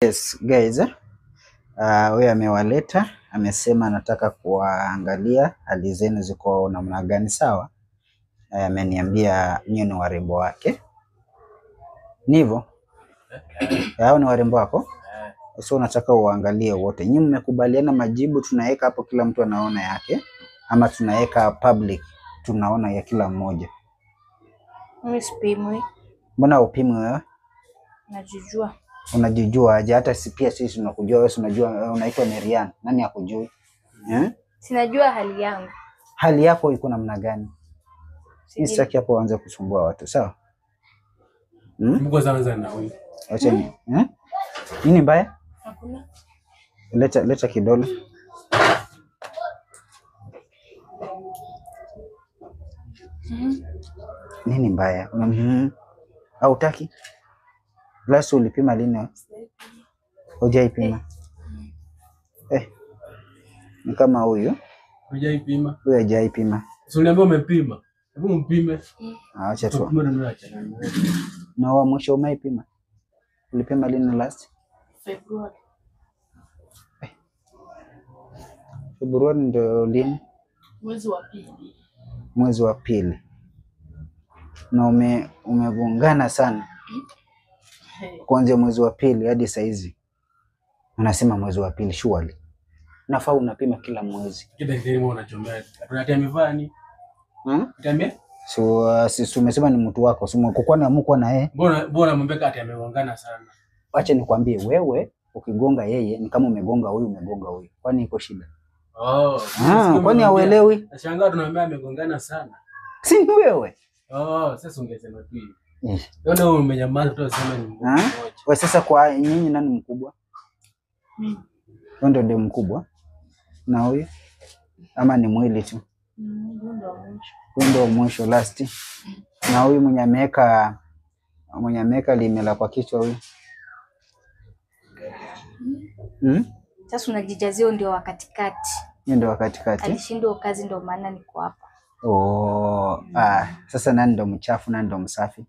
Yes guys, huyu amewaleta, amesema anataka kuangalia hali zenu ziko namna gani. Sawa, ameniambia nyinyi ni warembo wake, ni hivyo? Hao ni warembo wako, so unataka uangalie wote. Nyinyi mmekubaliana majibu tunaweka hapo, kila mtu anaona yake, ama tunaweka public tunaona ya kila mmoja? Mimi sipimwi. Mbona upimwe wewe? Najijua. Unajijua aje? Hata si pia sisi tunakujua wewe, unajua unaitwa Marian. Nani akujui? Sinajua hali yangu. Hali yako iko namna gani? Sitaki hapo uanze kusumbua watu, sawa? Mko zanza na huyu. Acha ni. Nini mbaya? Hakuna. Leta kidole. Nini mbaya? Hautaki? Last ulipima lini? Hujaipima? Ni kama huyu. Hujaipima? Huyu hajaipima. Si uliambia umepima. Hebu mpime. Acha tu. Na wa mwisho umeipima? Ulipima lini last? Februari. Februari ndio lini? Mwezi wa pili. Mwezi wa pili. Na umegongana sana. Kuanzia mwezi wa pili hadi saa hizi. Unasema mwezi wa pili surely. Nafaa unapima kila mwezi. Kida ndio unachomea. Tunatia mivani. Utamia? So sisi umesema ni mtu wako. Sio kwa nini amko na yeye? Mbona mbeka ati amegongana sana. Acha nikwambie, wewe ukigonga yeye ni kama umegonga huyu. Kwani iko shida? Kwani hauelewi? Nashangaa tunaambia amegongana sana. Si wewe? Sasa ungesema tu hivi. Ndio umenyamaza tu useme ni mmoja. Wewe sasa kwa nyinyi nani mkubwa? Mimi. Wewe ndio mkubwa. Na huyu? Ama ni mwili tu? Ndio mwisho last. Na huyu mwenye ameweka limela kwa kichwa huyu. Sasa unajijazia ndio wa katikati. Ndio wa katikati. Alishindwa kazi ndio maana niko hapa. Sasa nani ndo mchafu, nani ndo msafi?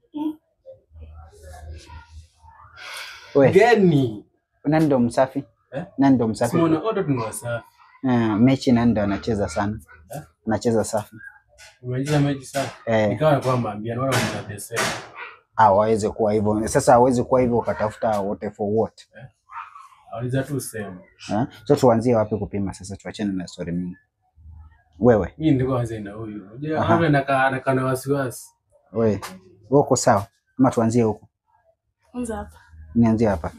Wewe. Gani? Nani ndo msafi? Nani ndo msafi? Simona wote ni wasafi. Mechi nani ndo anacheza sana? Anacheza safi. Unacheza mechi safi. Nikawa kwamba ambia wala mnateseka. Hawezi kuwa hivyo. Sasa hawezi kuwa hivyo ukatafuta wote for what? Hawezi tu sema. So tuanzie wapi kupima sasa, tuachane na story mingi. Wewe. Mimi ndiko kwanza na huyu. Unajua hapa nakaa na wasiwasi. Wewe. Uko sawa? Ama tuanzie huko? Anza hapa. Nianzie hapa.